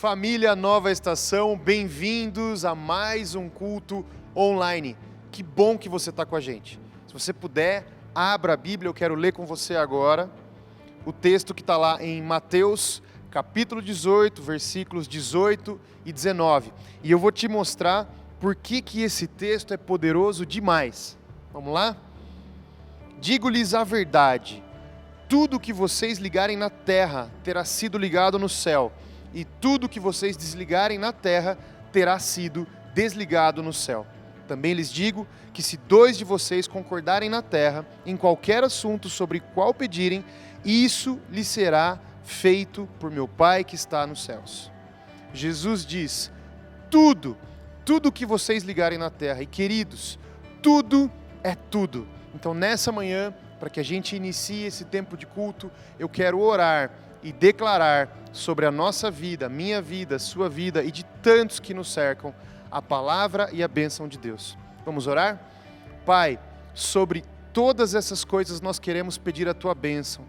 Família Nova Estação, bem-vindos a mais um culto online. Que bom que você está com a gente. Se você puder, abra a Bíblia, eu quero ler com você agora o texto que está lá em Mateus, capítulo 18, versículos 18 e 19. E eu vou te mostrar por que esse texto é poderoso demais. Vamos lá? Digo-lhes a verdade, tudo que vocês ligarem na terra terá sido ligado no céu, e tudo que vocês desligarem na terra terá sido desligado no céu. Também lhes digo que se 2 de vocês concordarem na terra, em qualquer assunto sobre qual pedirem, isso lhes será feito por meu Pai que está nos céus. Jesus diz, tudo que vocês ligarem na terra, e queridos, tudo é tudo. Então nessa manhã, para que a gente inicie esse tempo de culto, eu quero orar e declarar sobre a nossa vida, minha vida, sua vida e de tantos que nos cercam, a palavra e a bênção de Deus. Vamos orar? Pai, sobre todas essas coisas nós queremos pedir a tua bênção.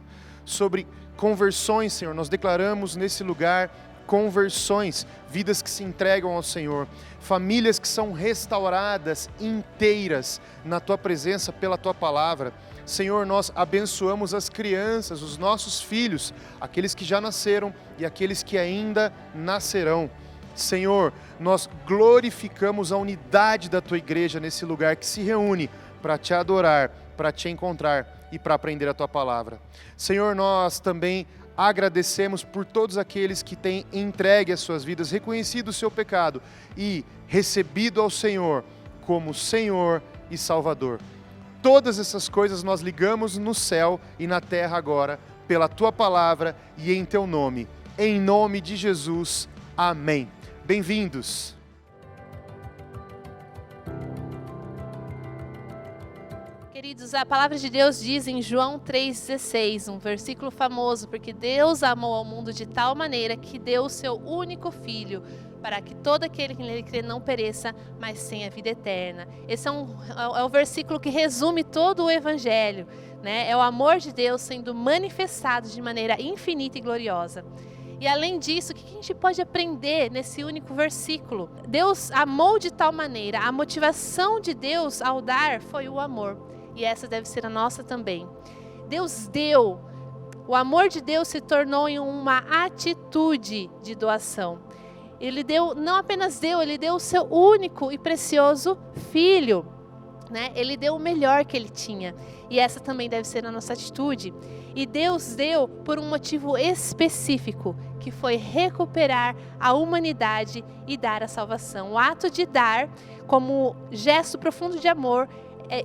Sobre conversões, Senhor, nós declaramos nesse lugar conversões, vidas que se entregam ao Senhor, famílias que são restauradas inteiras na tua presença pela tua palavra. Senhor, nós abençoamos as crianças, os nossos filhos, aqueles que já nasceram e aqueles que ainda nascerão. Senhor, nós glorificamos a unidade da tua igreja nesse lugar que se reúne para te adorar, para te encontrar e para aprender a tua palavra. Senhor, nós também agradecemos por todos aqueles que têm entregue as suas vidas, reconhecido o seu pecado e recebido ao Senhor como Senhor e Salvador. Todas essas coisas nós ligamos no céu e na terra agora, pela tua palavra e em teu nome. Em nome de Jesus, amém. Bem-vindos. Queridos, a palavra de Deus diz em João 3,16, um versículo famoso, porque Deus amou ao mundo de tal maneira que deu o seu único filho, para que todo aquele que nele crê não pereça, mas tenha vida eterna. Esse é o versículo que resume todo o Evangelho, né? É o amor de Deus sendo manifestado de maneira infinita e gloriosa. E além disso, o que a gente pode aprender nesse único versículo? Deus amou de tal maneira, a motivação de Deus ao dar foi o amor. E essa deve ser a nossa também. Deus deu, o amor de Deus se tornou em uma atitude de doação. Ele deu, não apenas deu, ele deu o seu único e precioso filho, né? Ele deu o melhor que ele tinha. E essa também deve ser a nossa atitude. E Deus deu por um motivo específico, que foi recuperar a humanidade e dar a salvação. O ato de dar, como gesto profundo de amor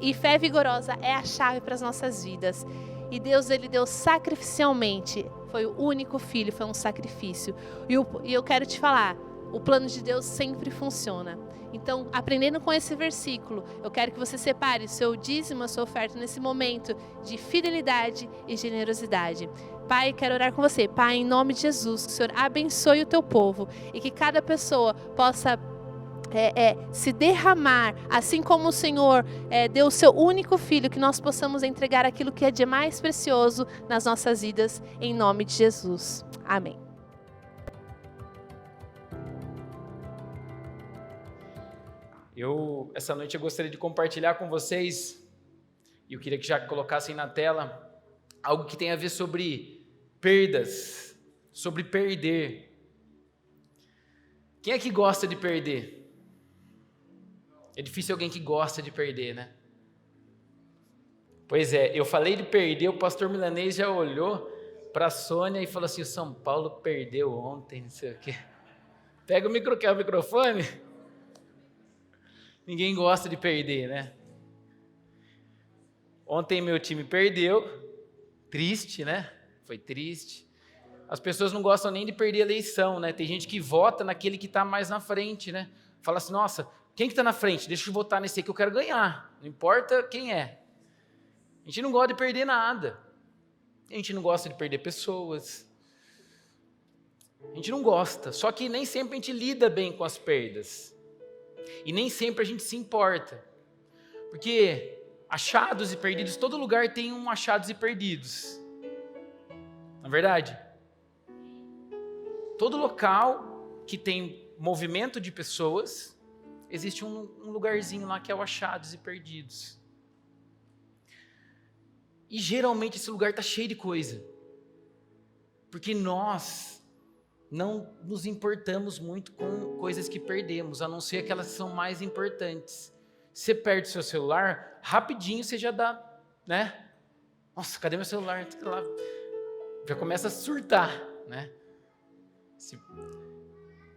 e fé vigorosa, é a chave para as nossas vidas. E Deus, ele deu sacrificialmente, foi o único filho, foi um sacrifício. E eu quero te falar, o plano de Deus sempre funciona. Então, aprendendo com esse versículo, eu quero que você separe o seu dízimo, a sua oferta nesse momento de fidelidade e generosidade. Pai, quero orar com você. Pai, em nome de Jesus, que o Senhor abençoe o teu povo e que cada pessoa possa se derramar, assim como o Senhor deu o seu único filho, que nós possamos entregar aquilo que é de mais precioso nas nossas vidas, em nome de Jesus. Amém. Essa noite eu gostaria de compartilhar com vocês, e eu queria que já colocassem na tela, algo que tem a ver sobre perdas, sobre perder. Quem é que gosta de perder? É difícil alguém que gosta de perder, né? Pois é, eu falei de perder, o pastor Milanês já olhou para a Sônia e falou assim, o São Paulo perdeu ontem, não sei o quê. Pega o microfone. Ninguém gosta de perder, né? Ontem meu time perdeu, triste, né? Foi triste. As pessoas não gostam nem de perder a eleição, né? Tem gente que vota naquele que está mais na frente, né? Fala assim, nossa, quem que está na frente? Deixa eu votar nesse aí que eu quero ganhar. Não importa quem é. A gente não gosta de perder nada. A gente não gosta de perder pessoas. A gente não gosta. Só que nem sempre a gente lida bem com as perdas. E nem sempre a gente se importa. Porque achados e perdidos, todo lugar tem um achados e perdidos. Não é verdade? Todo local que tem movimento de pessoas, existe um lugarzinho lá que é o achados e perdidos. E geralmente esse lugar está cheio de coisa. Porque nós não nos importamos muito com coisas que perdemos, a não ser aquelas que são mais importantes. Você perde seu celular, rapidinho você já dá, né? Nossa, cadê meu celular? Já começa a surtar, né?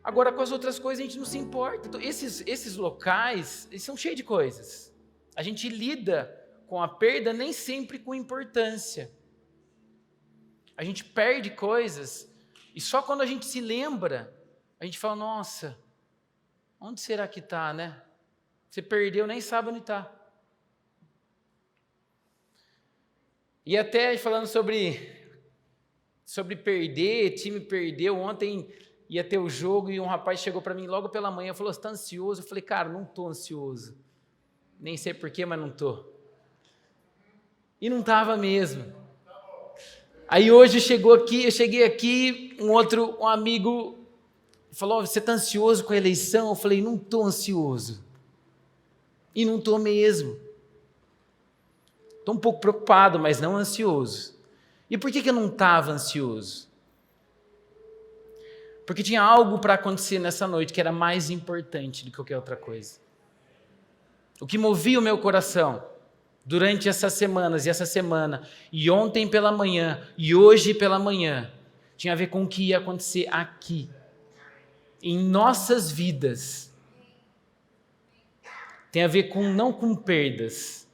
Agora, com as outras coisas, a gente não se importa. Então, esses locais, eles são cheios de coisas. A gente lida com a perda nem sempre com importância. A gente perde coisas e só quando a gente se lembra, a gente fala, nossa, onde será que está, né? Você perdeu, nem sabe onde está. E até falando sobre perder, time perdeu, ontem ia ter o jogo e um rapaz chegou para mim logo pela manhã e falou, você está ansioso? Eu falei, cara, não estou ansioso. Nem sei porquê, mas não estou. E não estava mesmo. Aí hoje eu cheguei aqui, um amigo falou, você está ansioso com a eleição? Eu falei, não estou ansioso. E não estou mesmo. Estou um pouco preocupado, mas não ansioso. E por que eu não estava ansioso? Porque tinha algo para acontecer nessa noite que era mais importante do que qualquer outra coisa. O que movia o meu coração durante essas semanas e essa semana, e ontem pela manhã, e hoje pela manhã, tinha a ver com o que ia acontecer aqui, em nossas vidas. Tem a ver não com perdas,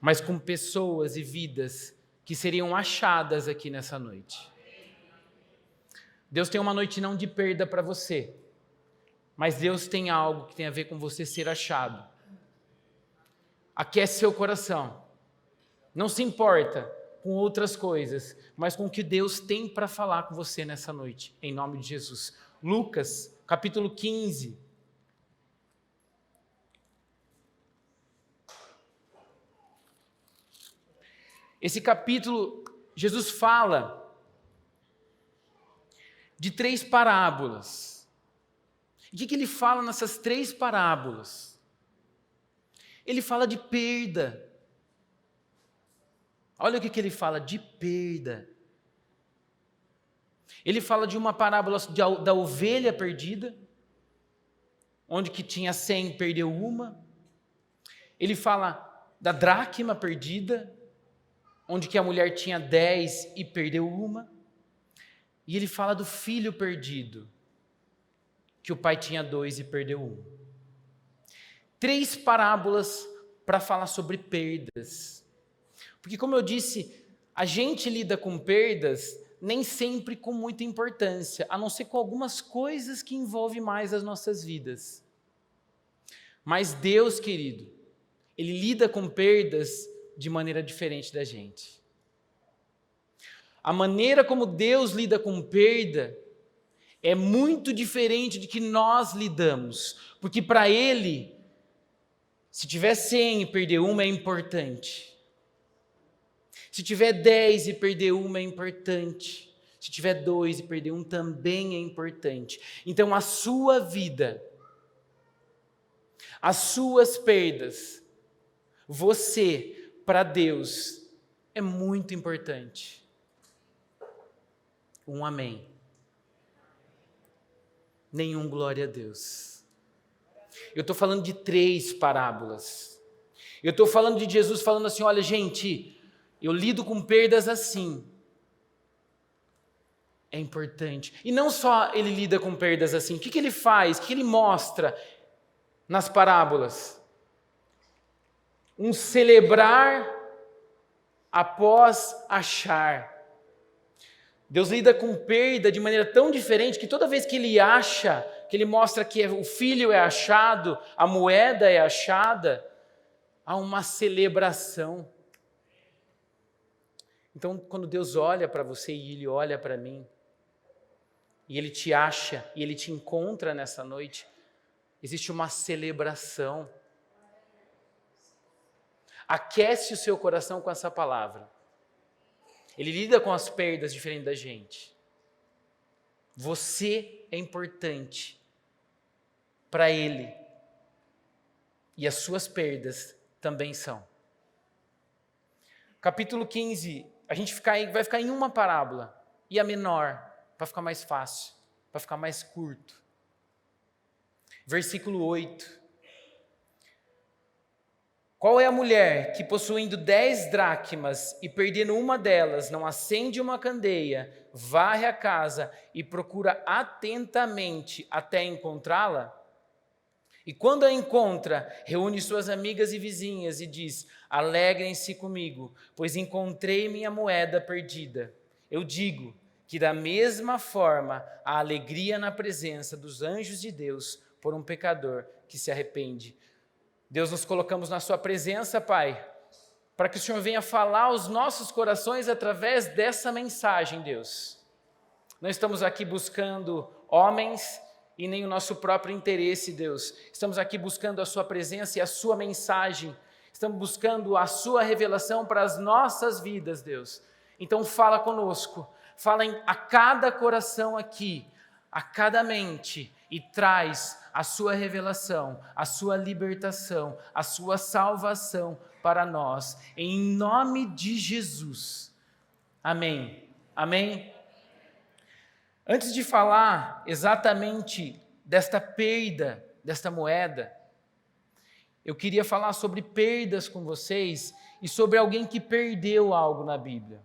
mas com pessoas e vidas que seriam achadas aqui nessa noite. Deus tem uma noite não de perda para você, mas Deus tem algo que tem a ver com você ser achado. Aquece seu coração. Não se importa com outras coisas, mas com o que Deus tem para falar com você nessa noite, em nome de Jesus. Lucas, capítulo 15. Esse capítulo, Jesus fala de 3 parábolas. O que ele fala nessas 3 parábolas? Ele fala de perda. Olha o que ele fala de perda. Ele fala de uma parábola da ovelha perdida, onde que tinha 100, perdeu uma. Ele fala da dracma perdida, onde que a mulher tinha 10 e perdeu uma. E ele fala do filho perdido, que o pai tinha 2 e perdeu um. 3 parábolas para falar sobre perdas. Porque, como eu disse, a gente lida com perdas nem sempre com muita importância, a não ser com algumas coisas que envolvem mais as nossas vidas. Mas Deus, querido, Ele lida com perdas de maneira diferente da gente. A maneira como Deus lida com perda é muito diferente de que nós lidamos, porque para Ele, se tiver 100 e perder uma é importante. Se tiver 10 e perder uma é importante. Se tiver 2 e perder um também é importante. Então a sua vida, as suas perdas, você, para Deus, é muito importante. Um amém. Nenhum glória a Deus. Eu estou falando de 3 parábolas. Eu estou falando de Jesus falando assim, olha gente, eu lido com perdas assim. É importante. E não só ele lida com perdas assim, o que ele faz? O que ele mostra nas parábolas? Um celebrar após achar. Deus lida com perda de maneira tão diferente que toda vez que ele acha, que ele mostra que o filho é achado, a moeda é achada, há uma celebração. Então, quando Deus olha para você e Ele olha para mim, e Ele te acha, e Ele te encontra nessa noite, existe uma celebração. Aquece o seu coração com essa palavra. Ele lida com as perdas diferente da gente. Você é importante para Ele. E as suas perdas também são. Capítulo 15, a gente vai ficar em uma parábola. E a menor, para ficar mais fácil, para ficar mais curto. Versículo 8. Qual é a mulher que, possuindo 10 dracmas e perdendo uma delas, não acende uma candeia, varre a casa e procura atentamente até encontrá-la? E quando a encontra, reúne suas amigas e vizinhas e diz: alegrem-se comigo, pois encontrei minha moeda perdida. Eu digo que da mesma forma há alegria na presença dos anjos de Deus por um pecador que se arrepende. Deus, nos colocamos na sua presença, Pai, para que o Senhor venha falar aos nossos corações através dessa mensagem, Deus. Não estamos aqui buscando homens e nem o nosso próprio interesse, Deus. Estamos aqui buscando a sua presença e a sua mensagem. Estamos buscando a sua revelação para as nossas vidas, Deus. Então fala conosco, fala a cada coração aqui, a cada mente, e traz a sua revelação, a sua libertação, a sua salvação para nós, em nome de Jesus. Amém. Amém. Antes de falar exatamente desta perda, desta moeda, eu queria falar sobre perdas com vocês e sobre alguém que perdeu algo na Bíblia.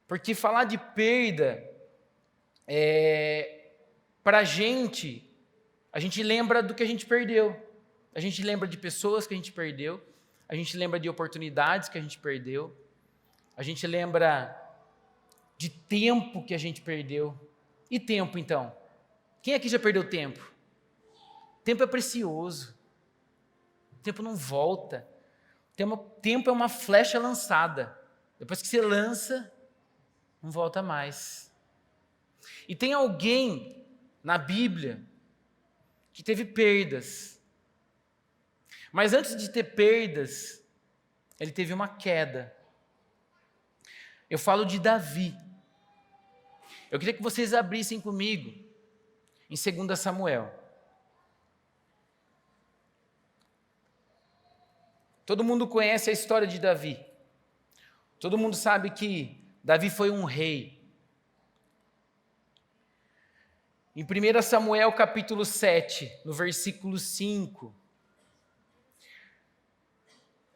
Porque falar de perda, para a gente lembra do que a gente perdeu. A gente lembra de pessoas que a gente perdeu, a gente lembra de oportunidades que a gente perdeu, a gente lembra de tempo que a gente perdeu. E tempo, então? Quem aqui já perdeu tempo? Tempo é precioso. Tempo não volta. Tempo é uma flecha lançada. Depois que você lança, não volta mais. E tem alguém na Bíblia que teve perdas. Mas antes de ter perdas, ele teve uma queda. Eu falo de Davi. Eu queria que vocês abrissem comigo em 2 Samuel. Todo mundo conhece a história de Davi. Todo mundo sabe que Davi foi um rei. Em 1 Samuel capítulo 7, no versículo 5.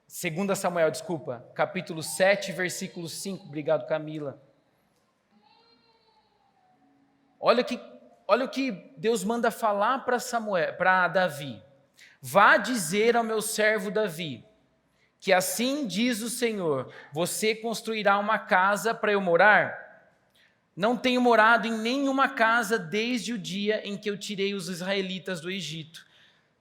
2 Samuel, capítulo 7, versículo 5. Obrigado, Camila. Olha o que Deus manda falar para Davi. Vá dizer ao meu servo Davi, que assim diz o Senhor, você construirá uma casa para eu morar? Não tenho morado em nenhuma casa desde o dia em que eu tirei os israelitas do Egito.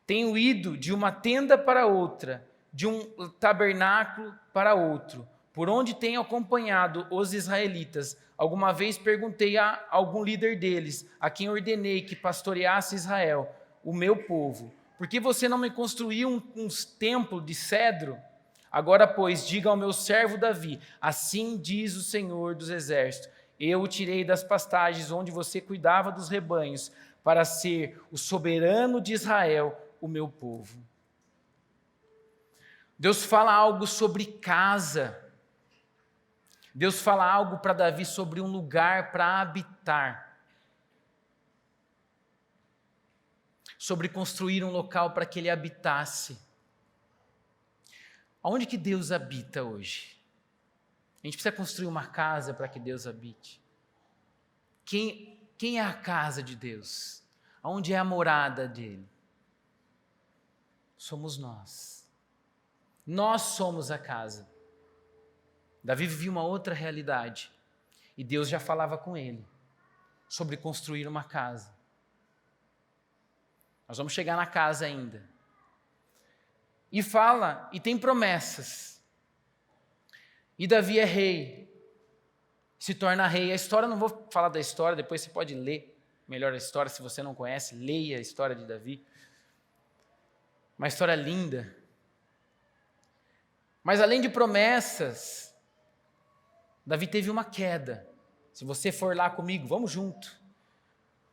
Tenho ido de uma tenda para outra, de um tabernáculo para outro, por onde tenho acompanhado os israelitas. Alguma vez perguntei a algum líder deles, a quem ordenei que pastoreasse Israel, o meu povo, por que você não me construiu um templo de cedro? Agora, pois, diga ao meu servo Davi, assim diz o Senhor dos Exércitos, eu o tirei das pastagens onde você cuidava dos rebanhos, para ser o soberano de Israel, o meu povo. Deus fala algo sobre casa. Deus fala algo para Davi sobre um lugar para habitar. Sobre construir um local para que ele habitasse. Aonde que Deus habita hoje? A gente precisa construir uma casa para que Deus habite. Quem é a casa de Deus? Aonde é a morada dele? Somos nós. Nós somos a casa. Davi vivia uma outra realidade. E Deus já falava com ele sobre construir uma casa. Nós vamos chegar na casa ainda. E fala, e tem promessas. E Davi é rei. Se torna rei. A história, não vou falar da história, depois você pode ler melhor a história, se você não conhece, leia a história de Davi. Uma história linda. Mas além de promessas, Davi teve uma queda. Se você for lá comigo, vamos junto.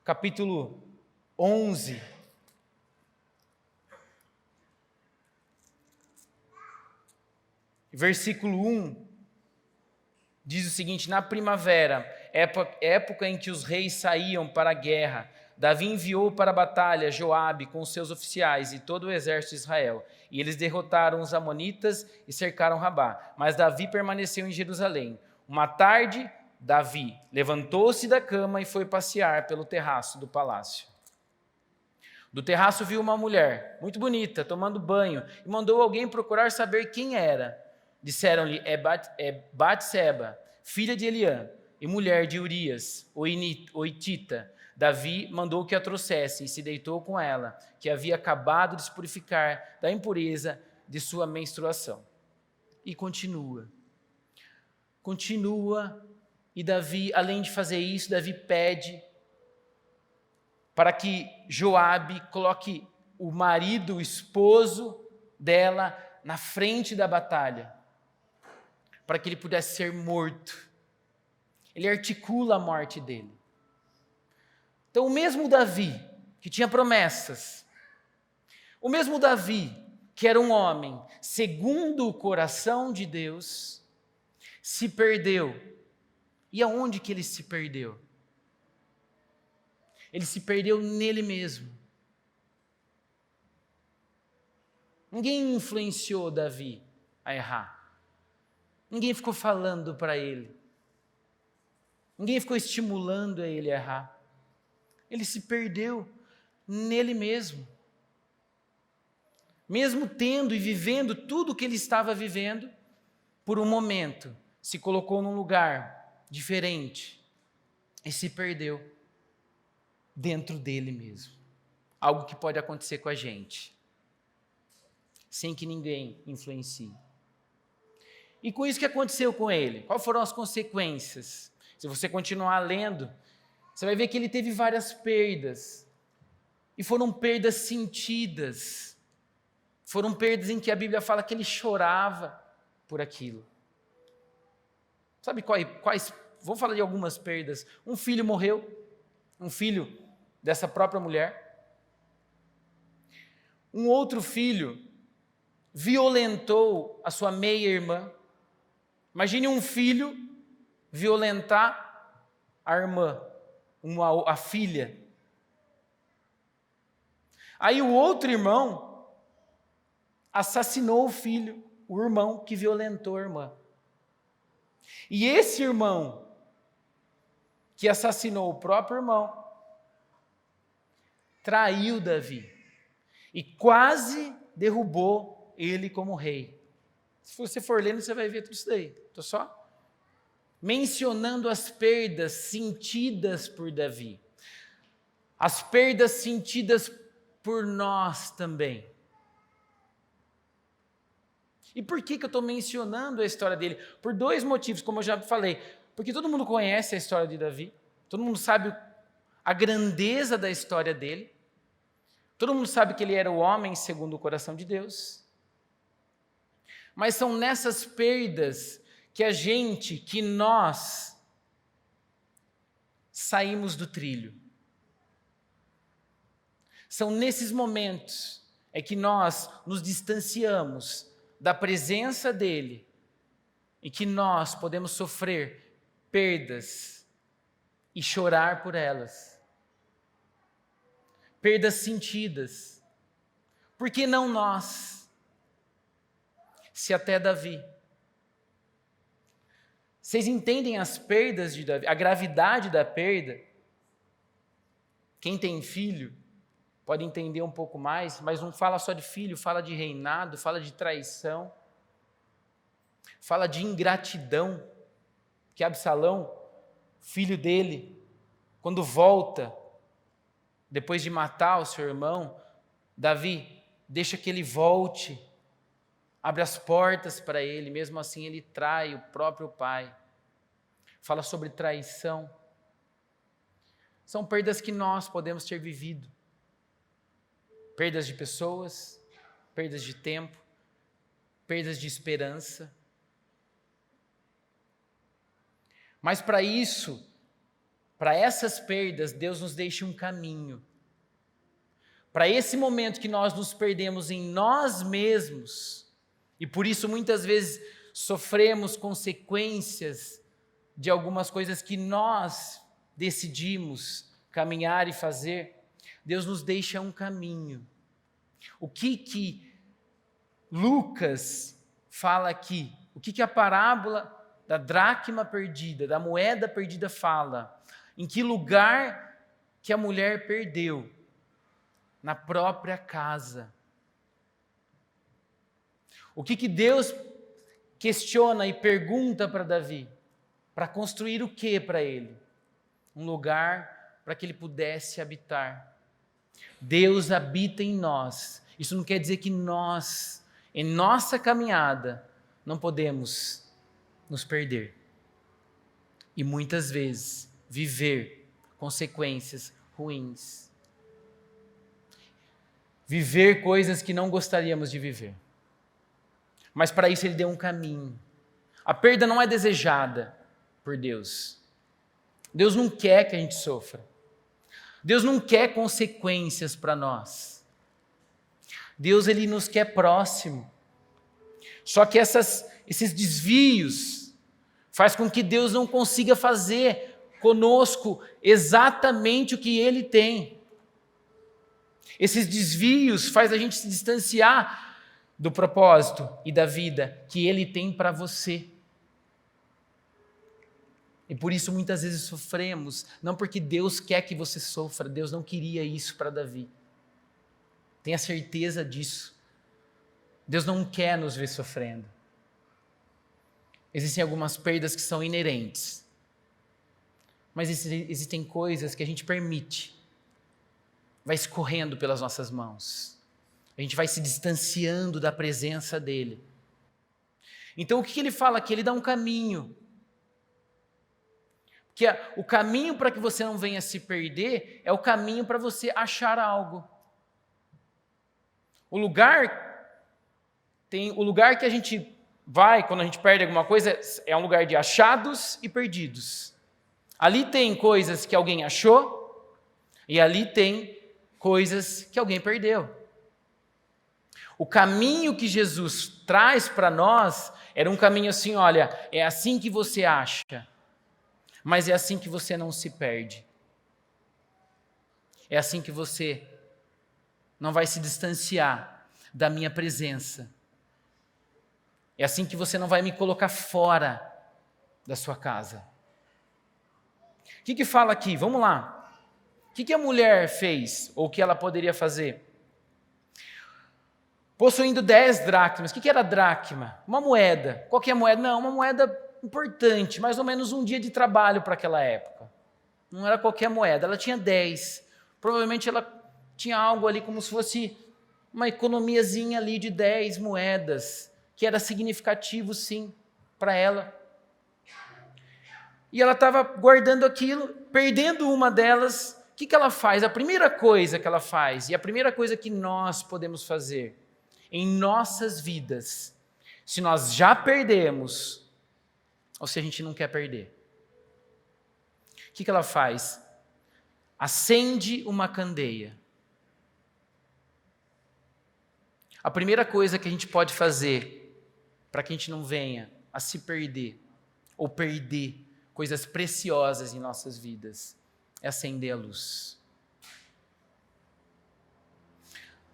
Capítulo 11. Versículo 1. Diz o seguinte: na primavera, época em que os reis saíam para a guerra, Davi enviou para a batalha Joabe com seus oficiais e todo o exército de Israel. E eles derrotaram os amonitas e cercaram Rabá. Mas Davi permaneceu em Jerusalém. Uma tarde, Davi levantou-se da cama e foi passear pelo terraço do palácio. Do terraço viu uma mulher, muito bonita, tomando banho, e mandou alguém procurar saber quem era. Disseram-lhe: é Batseba, filha de Eliã, e mulher de Urias, o Hitita. Davi mandou que a trouxesse e se deitou com ela, que havia acabado de se purificar da impureza de sua menstruação. E continua. E Davi, além de fazer isso, Davi pede para que Joabe coloque o marido, o esposo dela, na frente da batalha, para que ele pudesse ser morto. Ele articula a morte dele. Então, o mesmo Davi, que tinha promessas, o mesmo Davi, que era um homem segundo o coração de Deus, se perdeu. E aonde que ele se perdeu? Ele se perdeu nele mesmo. Ninguém influenciou Davi a errar. Ninguém ficou falando para ele. Ninguém ficou estimulando a ele a errar. Ele se perdeu nele mesmo. Mesmo tendo e vivendo tudo o que ele estava vivendo, por um momento, se colocou num lugar diferente e se perdeu dentro dele mesmo. Algo que pode acontecer com a gente, sem que ninguém influencie. E com isso que aconteceu com ele, quais foram as consequências? Se você continuar lendo, você vai ver que ele teve várias perdas. E foram perdas sentidas. Foram perdas em que a Bíblia fala que ele chorava por aquilo. Sabe quais? Vou falar de algumas perdas. Um filho morreu, um filho dessa própria mulher. Um outro filho violentou a sua meia-irmã. Imagine um filho violentar a irmã, a filha. Aí o outro irmão assassinou o filho, o irmão que violentou a irmã. E esse irmão que assassinou o próprio irmão traiu Davi e quase derrubou ele como rei. Se você for lendo, você vai ver tudo isso daí. Estou só mencionando as perdas sentidas por Davi. As perdas sentidas por nós também. E por que eu estou mencionando a história dele? Por dois motivos, como eu já falei. Porque todo mundo conhece a história de Davi. Todo mundo sabe a grandeza da história dele. Todo mundo sabe que ele era o homem segundo o coração de Deus. Mas são nessas perdas que nós saímos do trilho. São nesses momentos que nós nos distanciamos da presença dele e que nós podemos sofrer perdas e chorar por elas. Perdas sentidas. Por que não nós? Se até Davi. Vocês entendem as perdas de Davi, a gravidade da perda? Quem tem filho pode entender um pouco mais, mas não fala só de filho, fala de reinado, fala de traição, fala de ingratidão, que Absalão, filho dele, quando volta, depois de matar o seu irmão, Davi deixa que ele volte, abre as portas para ele, mesmo assim ele trai o próprio pai. Fala sobre traição. São perdas que nós podemos ter vivido. Perdas de pessoas, perdas de tempo, perdas de esperança. Mas para isso, para essas perdas, Deus nos deixa um caminho. Para esse momento que nós nos perdemos em nós mesmos, e por isso muitas vezes sofremos consequências de algumas coisas que nós decidimos caminhar e fazer, Deus nos deixa um caminho. O que Lucas fala aqui? O que a parábola da dracma perdida, da moeda perdida fala? Em que lugar que a mulher perdeu? Na própria casa. O que Deus questiona e pergunta para Davi? Para construir o que para ele? Um lugar para que ele pudesse habitar. Deus habita em nós. Isso não quer dizer que nós, em nossa caminhada, não podemos nos perder. E muitas vezes viver consequências ruins. Viver coisas que não gostaríamos de viver. Mas para isso ele deu um caminho. A perda não é desejada por Deus. Deus não quer que a gente sofra. Deus não quer consequências para nós. Deus, ele nos quer próximo. Só que esses desvios faz com que Deus não consiga fazer conosco exatamente o que ele tem. Esses desvios faz a gente se distanciar do propósito e da vida que ele tem para você. E por isso muitas vezes sofremos, não porque Deus quer que você sofra, Deus não queria isso para Davi. Tenha certeza disso. Deus não quer nos ver sofrendo. Existem algumas perdas que são inerentes, mas existem coisas que a gente permite, vai escorrendo pelas nossas mãos. A gente vai se distanciando da presença dele. Então o que ele fala aqui? Ele dá um caminho. Que o caminho para que você não venha se perder é o caminho para você achar algo. O lugar que a gente vai quando a gente perde alguma coisa é um lugar de achados e perdidos. Ali tem coisas que alguém achou e ali tem coisas que alguém perdeu. O caminho que Jesus traz para nós era um caminho assim, olha, é assim que você acha, mas é assim que você não se perde. É assim que você não vai se distanciar da minha presença. É assim que você não vai me colocar fora da sua casa. O que fala aqui? Vamos lá. O que a mulher fez, ou o que ela poderia fazer? Possuindo 10 dracmas. O que era dracma? Uma moeda. Qual que é a moeda? Não, uma moeda importante, mais ou menos um dia de trabalho para aquela época. Não era qualquer moeda, ela tinha 10. Provavelmente ela tinha algo ali como se fosse uma economiazinha ali de 10 moedas, que era significativo sim para ela. E ela estava guardando aquilo, perdendo uma delas. O que ela faz? A primeira coisa que ela faz, e a primeira coisa que nós podemos fazer em nossas vidas, se nós já perdemos, ou se a gente não quer perder. O que ela faz? Acende uma candeia. A primeira coisa que a gente pode fazer para que a gente não venha a se perder ou perder coisas preciosas em nossas vidas é acender a luz.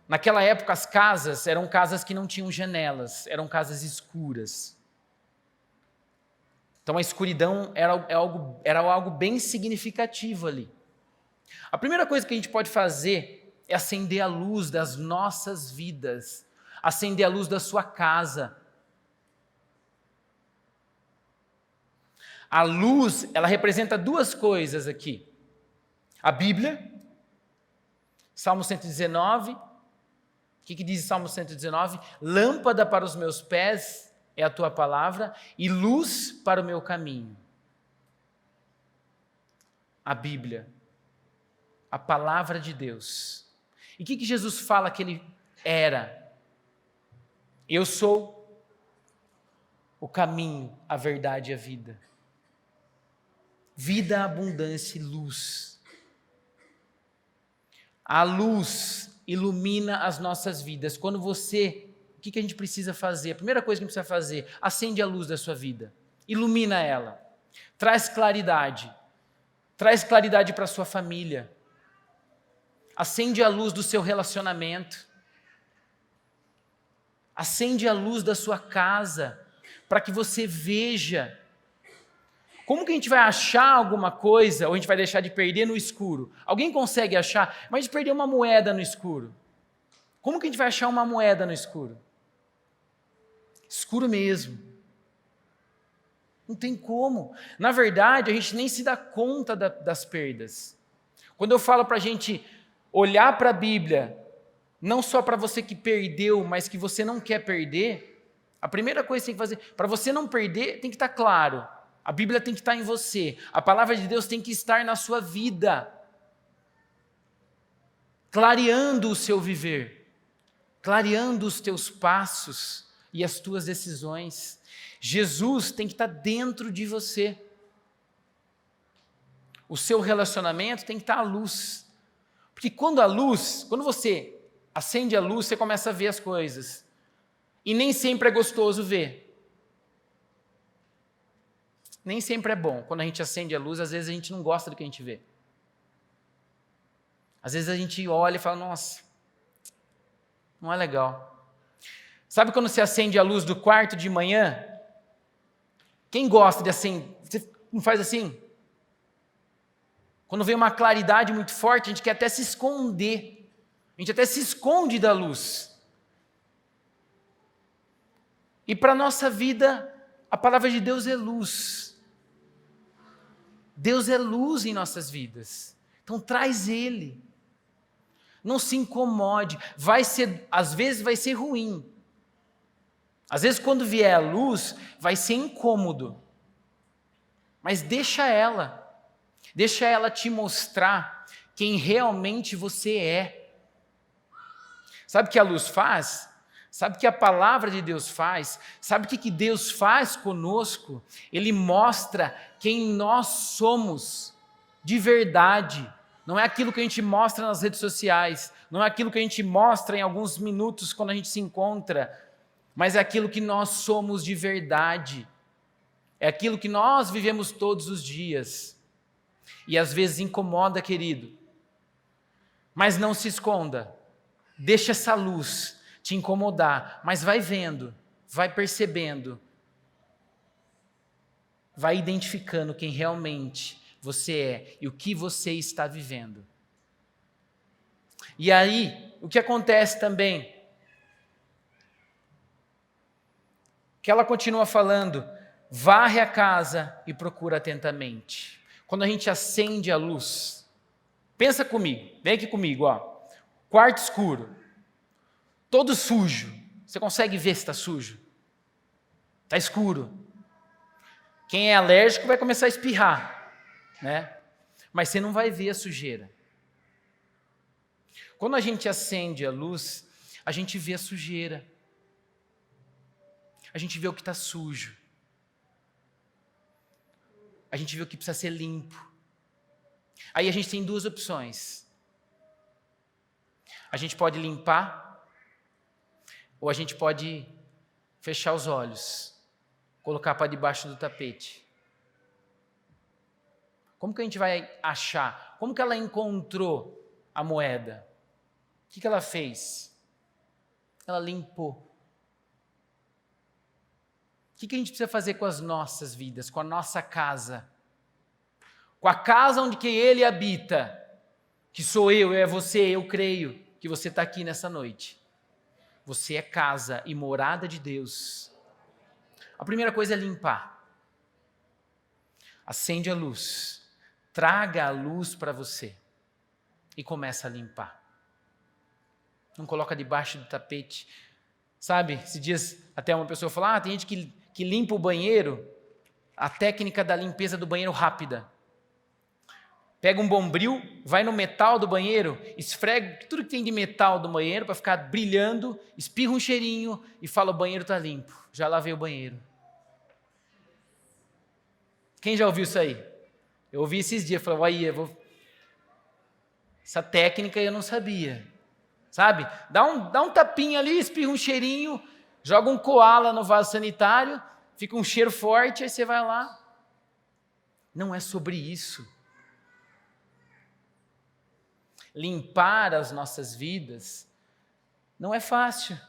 Naquela época as casas eram casas que não tinham janelas, eram casas escuras. Então a escuridão era algo bem significativo ali. A primeira coisa que a gente pode fazer é acender a luz das nossas vidas, acender a luz da sua casa. A luz, ela representa duas coisas aqui. A Bíblia, Salmo 119, o que diz Salmo 119? Lâmpada para os meus pés é a tua palavra e luz para o meu caminho. A Bíblia, a palavra de Deus. E o que Jesus fala que ele era? Eu sou o caminho, a verdade e a vida. vida, abundância e luz. A luz ilumina as nossas vidas. Quando o que a gente precisa fazer? A primeira coisa que a gente precisa fazer, acende a luz da sua vida, ilumina ela, traz claridade para a sua família, acende a luz do seu relacionamento, acende a luz da sua casa, para que você veja. Como que a gente vai achar alguma coisa, ou a gente vai deixar de perder no escuro? Alguém consegue achar? Mas a gente perdeu uma moeda no escuro. Como que a gente vai achar uma moeda no escuro? Escuro mesmo. Não tem como. Na verdade, a gente nem se dá conta das perdas. Quando eu falo para a gente olhar para a Bíblia, não só para você que perdeu, mas que você não quer perder, a primeira coisa que você tem que fazer, para você não perder, tem que estar claro. A Bíblia tem que estar em você. A palavra de Deus tem que estar na sua vida, clareando o seu viver, clareando os teus passos e as tuas decisões. Jesus tem que estar dentro de você. O seu relacionamento tem que estar à luz. Porque quando você acende a luz, você começa a ver as coisas. E nem sempre é gostoso ver. Nem sempre é bom. Quando a gente acende a luz, às vezes a gente não gosta do que a gente vê. Às vezes a gente olha e fala, nossa, não é legal. Sabe quando você acende a luz do quarto de manhã? Quem gosta de acender? Você não faz assim? Quando vem uma claridade muito forte, a gente quer até se esconder. A gente até se esconde da luz. E para a nossa vida, a palavra de Deus é luz. Deus é luz em nossas vidas. Então traz Ele. Não se incomode. Às vezes vai ser ruim. Às vezes quando vier a luz, vai ser incômodo. Mas deixa ela te mostrar quem realmente você é. Sabe o que a luz faz? Sabe o que a palavra de Deus faz? Sabe o que Deus faz conosco? Ele mostra quem nós somos de verdade. Não é aquilo que a gente mostra nas redes sociais, não é aquilo que a gente mostra em alguns minutos quando a gente se encontra, mas é aquilo que nós somos de verdade. É aquilo que nós vivemos todos os dias. E às vezes incomoda, querido. Mas não se esconda. Deixa essa luz te incomodar, mas vai vendo, vai percebendo, vai identificando quem realmente você é e o que você está vivendo. E aí, o que acontece também? Que ela continua falando, varre a casa e procura atentamente. Quando a gente acende a luz, pensa comigo, vem aqui comigo, ó. Quarto escuro, todo sujo. Você consegue ver se está sujo? Está escuro. Quem é alérgico vai começar a espirrar, né? Mas você não vai ver a sujeira. Quando a gente acende a luz, a gente vê a sujeira. A gente vê o que está sujo. A gente vê o que precisa ser limpo. Aí a gente tem duas opções. A gente pode limpar, ou a gente pode fechar os olhos, colocar para debaixo do tapete. Como que a gente vai achar? Como que ela encontrou a moeda? O que ela fez? Ela limpou. O que a gente precisa fazer com as nossas vidas, com a nossa casa? Com a casa onde que Ele habita, que sou eu, é você, eu creio que você está aqui nessa noite. Você é casa e morada de Deus. A primeira coisa é limpar. Acende a luz. Traga a luz para você. E começa a limpar. Não coloca debaixo do tapete. Sabe, esses dias até uma pessoa falou, tem gente que limpa o banheiro, a técnica da limpeza do banheiro rápida. Pega um bombril, vai no metal do banheiro, esfrega tudo que tem de metal do banheiro para ficar brilhando, espirra um cheirinho e fala, o banheiro está limpo, já lavei o banheiro. Quem já ouviu isso aí? Eu ouvi esses dias, falei, essa técnica eu não sabia. Sabe? Dá um tapinha ali, espirra um cheirinho, joga um koala no vaso sanitário, fica um cheiro forte, aí você vai lá. Não é sobre isso. Limpar as nossas vidas não é fácil.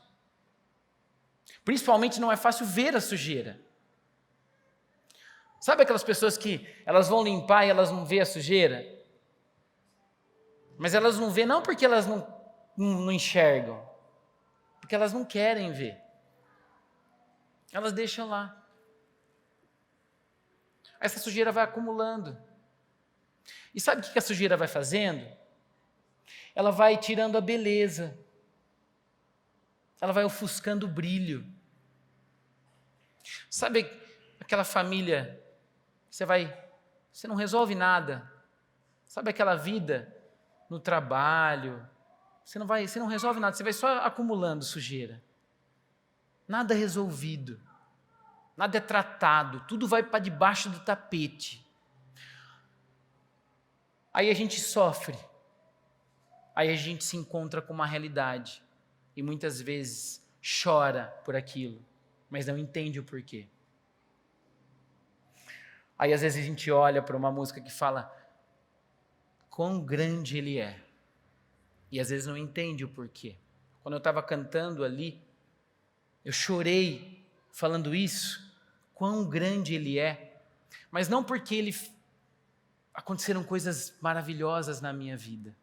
Principalmente não é fácil ver a sujeira. Sabe aquelas pessoas que elas vão limpar e elas não vê a sujeira? Mas elas não vê não porque elas não enxergam, porque elas não querem ver. Elas deixam lá. Essa sujeira vai acumulando. E sabe o que a sujeira vai fazendo? Ela vai tirando a beleza. Ela vai ofuscando o brilho. Sabe aquela família que você não resolve nada? Sabe aquela vida no trabalho? Você não resolve nada, você vai só acumulando sujeira. Nada resolvido. Nada é tratado, tudo vai para debaixo do tapete. Aí a gente sofre. Aí a gente se encontra com uma realidade. E muitas vezes chora por aquilo, mas não entende o porquê. Aí às vezes a gente olha para uma música que fala quão grande Ele é. E às vezes não entende o porquê. Quando eu estava cantando ali, eu chorei falando isso, quão grande Ele é. Mas não porque aconteceram coisas maravilhosas na minha vida.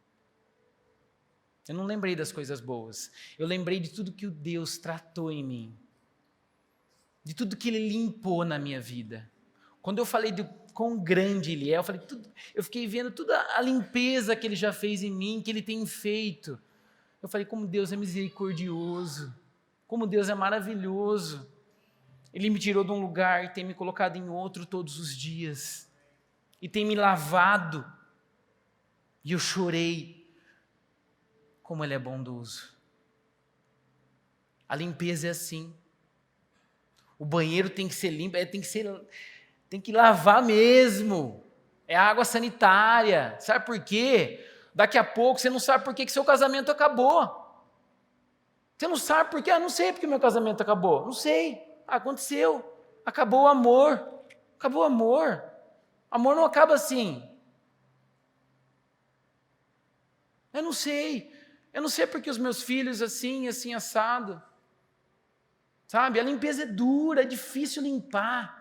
Eu não lembrei das coisas boas. Eu lembrei de tudo que o Deus tratou em mim. De tudo que Ele limpou na minha vida. Quando eu falei de quão grande Ele é, eu fiquei vendo toda a limpeza que Ele já fez em mim, que Ele tem feito. Eu falei, como Deus é misericordioso. Como Deus é maravilhoso. Ele me tirou de um lugar e tem me colocado em outro todos os dias. E tem me lavado. E eu chorei. Como Ele é bondoso. A limpeza é assim. O banheiro tem que ser limpo, tem que lavar mesmo. É água sanitária. Sabe por quê? Daqui a pouco você não sabe por que seu casamento acabou. Você não sabe por quê? Não sei porque meu casamento acabou. Não sei. Aconteceu. Acabou o amor. Acabou o amor. Amor não acaba assim. Eu não sei. Eu não sei porque os meus filhos assim assado. Sabe? A limpeza é dura, é difícil limpar.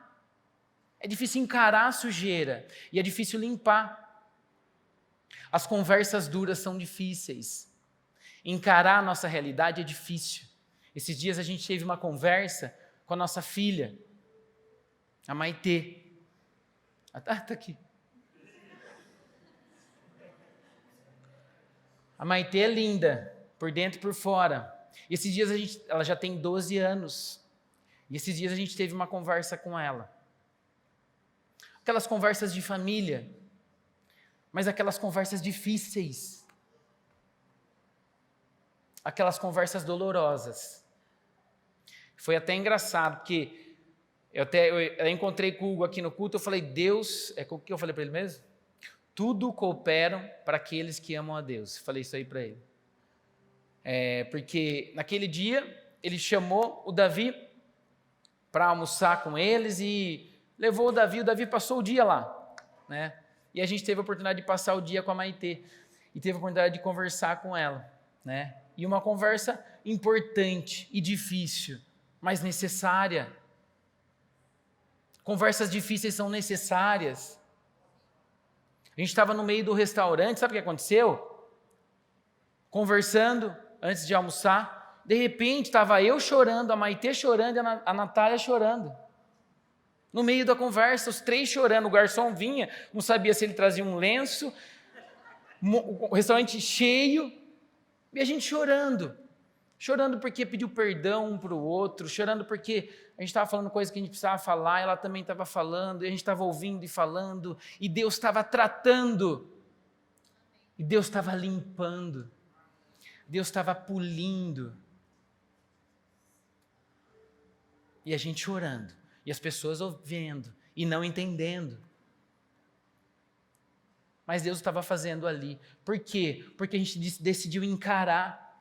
É difícil encarar a sujeira. E é difícil limpar. As conversas duras são difíceis. Encarar a nossa realidade é difícil. Esses dias a gente teve uma conversa com a nossa filha, a Maitê. Está aqui. A Maitê é linda, por dentro e por fora. E esses dias ela já tem 12 anos. E esses dias a gente teve uma conversa com ela. Aquelas conversas de família, mas aquelas conversas difíceis. Aquelas conversas dolorosas. Foi até engraçado, porque eu encontrei com o Hugo aqui no culto, eu falei, Deus, o que eu falei para ele mesmo? Tudo cooperam para aqueles que amam a Deus. Falei isso aí para ele. Porque naquele dia, ele chamou o Davi para almoçar com eles e levou o Davi passou o dia lá, né? E a gente teve a oportunidade de passar o dia com a Maitê e teve a oportunidade de conversar com ela, né? E uma conversa importante e difícil, mas necessária. Conversas difíceis são necessárias. A gente estava no meio do restaurante, sabe o que aconteceu? Conversando antes de almoçar, de repente estava eu chorando, a Maitê chorando e a Natália chorando. No meio da conversa, os três chorando, o garçom vinha, não sabia se ele trazia um lenço, o restaurante cheio, e a gente chorando porque pediu perdão um para o outro, chorando porque a gente estava falando coisas que a gente precisava falar, ela também estava falando, e a gente estava ouvindo e falando, e Deus estava tratando, e Deus estava limpando, Deus estava pulindo, e a gente chorando, e as pessoas ouvindo, e não entendendo. mas Deus estava fazendo ali. Por quê? Porque a gente decidiu encarar,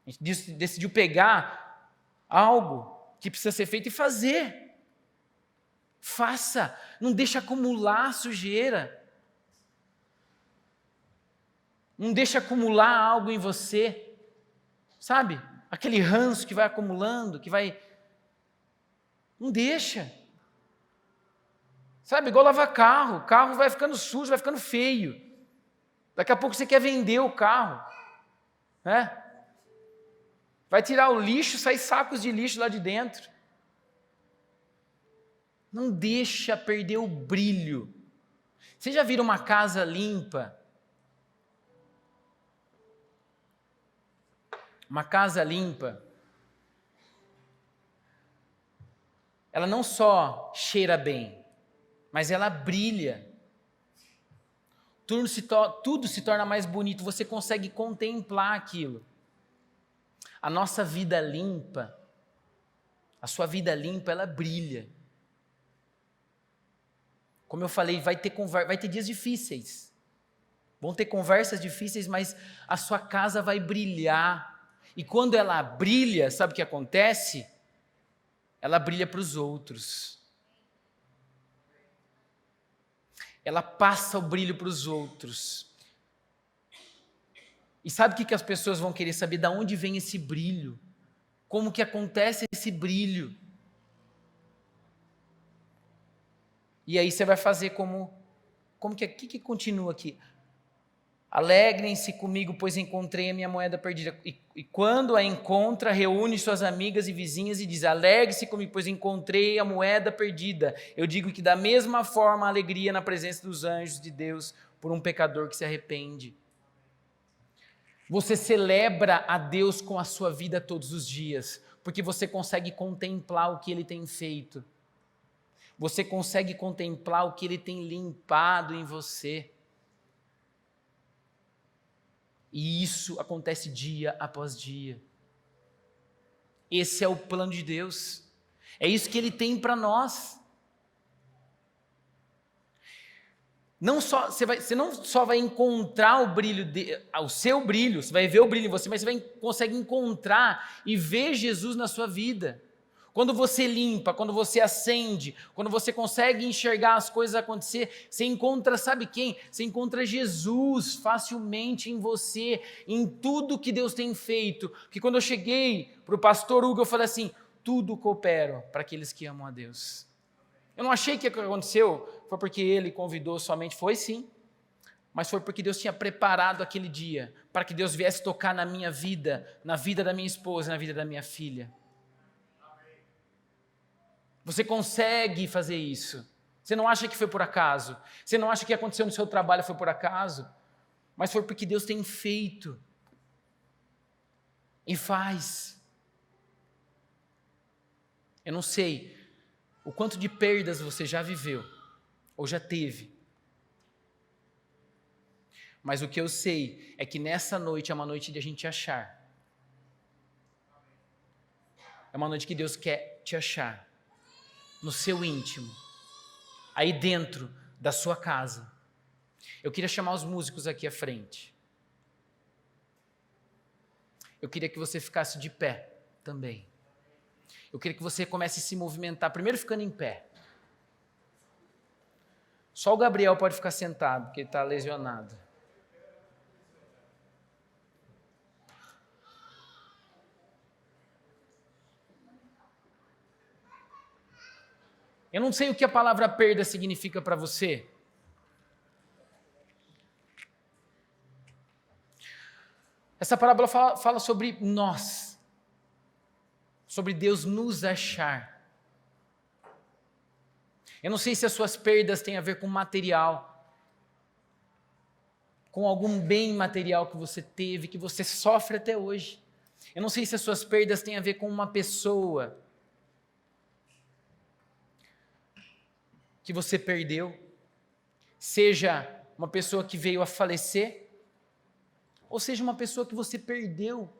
a gente decidiu pegar algo que precisa ser feito e fazer. Faça, não deixa acumular sujeira. Não deixa acumular algo em você, sabe? Aquele ranço que vai acumulando, que vai... Não deixa. Sabe, igual lavar carro. O carro vai ficando sujo, vai ficando feio. Daqui a pouco você quer vender o carro, né? Vai tirar o lixo, sai sacos de lixo lá de dentro. Não deixa perder o brilho. Você já viram uma casa limpa? Uma casa limpa, ela não só cheira bem, mas ela brilha. Tudo se torna mais bonito, você consegue contemplar aquilo. A nossa vida limpa, a sua vida limpa, ela brilha. Como eu falei, vai ter dias difíceis, vão ter conversas difíceis, mas a sua casa vai brilhar. E quando ela brilha, sabe o que acontece? Ela brilha para os outros. Ela passa o brilho para os outros. E sabe o que as pessoas vão querer saber? De onde vem esse brilho? Como que acontece esse brilho? E aí você vai fazer como que continua aqui? Alegrem-se comigo, pois encontrei a minha moeda perdida. E quando a encontra, reúne suas amigas e vizinhas e diz: alegre-se comigo, pois encontrei a moeda perdida. Eu digo que da mesma forma a alegria na presença dos anjos de Deus por um pecador que se arrepende. Você celebra a Deus com a sua vida todos os dias, porque você consegue contemplar o que Ele tem feito. Você consegue contemplar o que Ele tem limpado em você. E isso acontece dia após dia. Esse é o plano de Deus. É isso que Ele tem para nós. Você não só vai encontrar o brilho, o seu brilho, você vai ver o brilho em você, mas você consegue encontrar e ver Jesus na sua vida. Quando você limpa, quando você acende, quando você consegue enxergar as coisas acontecer, você encontra, sabe quem? Você encontra Jesus facilmente em você, em tudo que Deus tem feito. Porque quando eu cheguei para o pastor Hugo, eu falei assim: tudo coopera para aqueles que amam a Deus. Eu não achei que o que aconteceu foi porque ele convidou somente, foi sim, mas foi porque Deus tinha preparado aquele dia, para que Deus viesse tocar na minha vida, na vida da minha esposa, na vida da minha filha. Você consegue fazer isso. Você não acha que foi por acaso. Você não acha que aconteceu no seu trabalho foi por acaso. Mas foi porque Deus tem feito. E faz. Eu não sei o quanto de perdas você já viveu, ou já teve. Mas o que eu sei é que nessa noite é uma noite de a gente achar. É uma noite que Deus quer te achar. No seu íntimo, aí dentro da sua casa. Eu queria chamar os músicos aqui à frente. Eu queria que você ficasse de pé também. Eu queria que você comece a se movimentar, primeiro ficando em pé. Só o Gabriel pode ficar sentado, porque ele está lesionado. Eu não sei o que a palavra perda significa para você. Essa parábola fala sobre nós, sobre Deus nos achar. Eu não sei se as suas perdas têm a ver com material, com algum bem material que você teve, que você sofre até hoje. Eu não sei se as suas perdas têm a ver com uma pessoa que você perdeu, seja uma pessoa que veio a falecer, ou seja uma pessoa que você perdeu,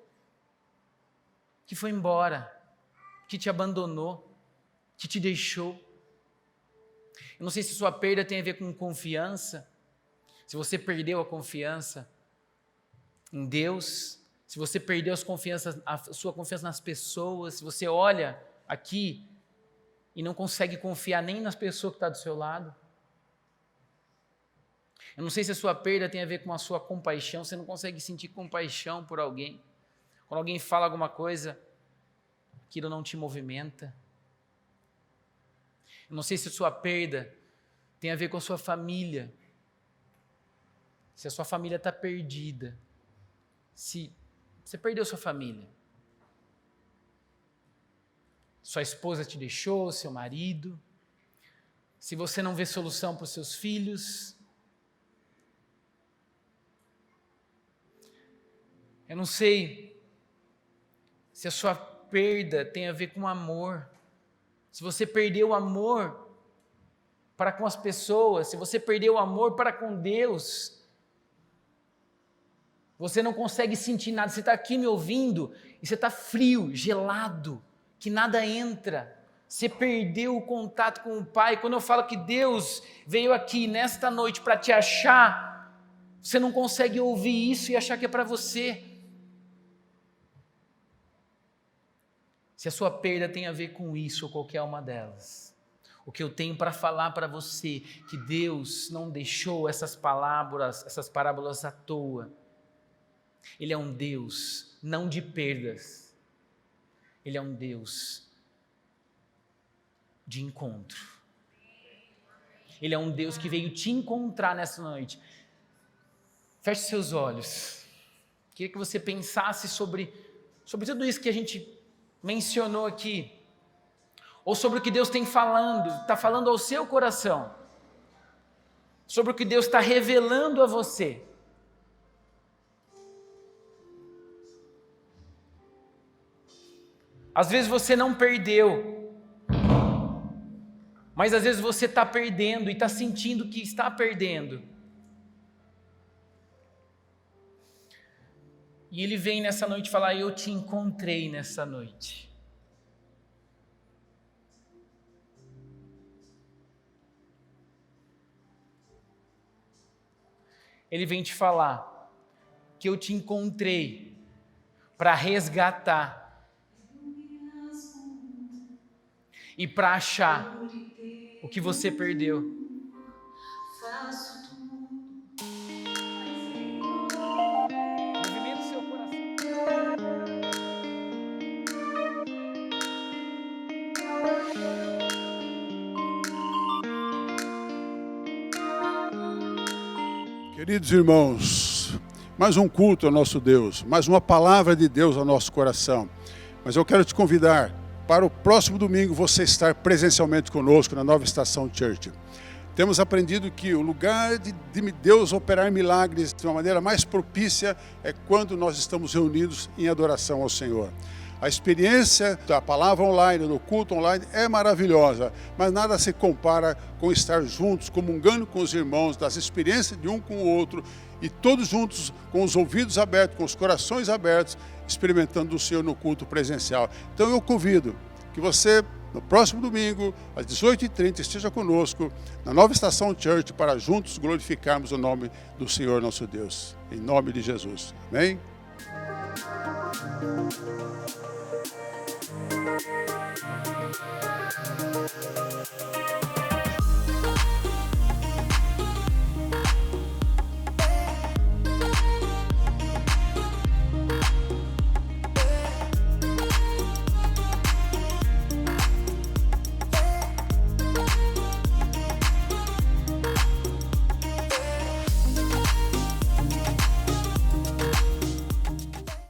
que foi embora, que te abandonou, que te deixou. Eu não sei se sua perda tem a ver com confiança, se você perdeu a confiança em Deus, se você perdeu a sua confiança nas pessoas, se você olha aqui e não consegue confiar nem nas pessoas que estão do seu lado. Eu não sei se a sua perda tem a ver com a sua compaixão, você não consegue sentir compaixão por alguém. Quando alguém fala alguma coisa, aquilo não te movimenta. Eu não sei se a sua perda tem a ver com a sua família. Se a sua família está perdida. Se você perdeu sua família. Sua esposa te deixou, seu marido. Se você não vê solução para os seus filhos. Eu não sei se a sua perda tem a ver com amor. Se você perdeu o amor para com as pessoas, se você perdeu o amor para com Deus, você não consegue sentir nada. Você está aqui me ouvindo e você está frio, gelado, que nada entra. Você perdeu o contato com o Pai. Quando eu falo que Deus veio aqui nesta noite para te achar, você não consegue ouvir isso e achar que é para você. Se a sua perda tem a ver com isso ou qualquer uma delas, o que eu tenho para falar para você, que Deus não deixou essas parábolas à toa. Ele é um Deus não de perdas, Ele é um Deus de encontro. Ele é um Deus que veio te encontrar nessa noite. Feche seus olhos. Queria que você pensasse sobre tudo isso que a gente mencionou aqui, ou sobre o que Deus está falando ao seu coração, sobre o que Deus está revelando a você. Às vezes você não perdeu, mas às vezes você está perdendo e está sentindo que está perdendo. E Ele vem nessa noite falar: eu te encontrei nessa noite. Ele vem te falar que eu te encontrei para resgatar e para achar o que você perdeu. Movimenta o seu coração. Queridos irmãos, mais um culto ao nosso Deus, mais uma palavra de Deus ao nosso coração. Mas eu quero te convidar para o próximo domingo você estar presencialmente conosco na Nova Estação Church. Temos aprendido que o lugar de Deus operar milagres de uma maneira mais propícia é quando nós estamos reunidos em adoração ao Senhor. A experiência da palavra online, do culto online é maravilhosa, mas nada se compara com estar juntos, comungando com os irmãos, das experiências de um com o outro, e todos juntos, com os ouvidos abertos, com os corações abertos, experimentando o Senhor no culto presencial. Então eu convido que você, no próximo domingo, às 18h30, esteja conosco na Nova Estação Church para juntos glorificarmos o nome do Senhor nosso Deus. Em nome de Jesus. Amém?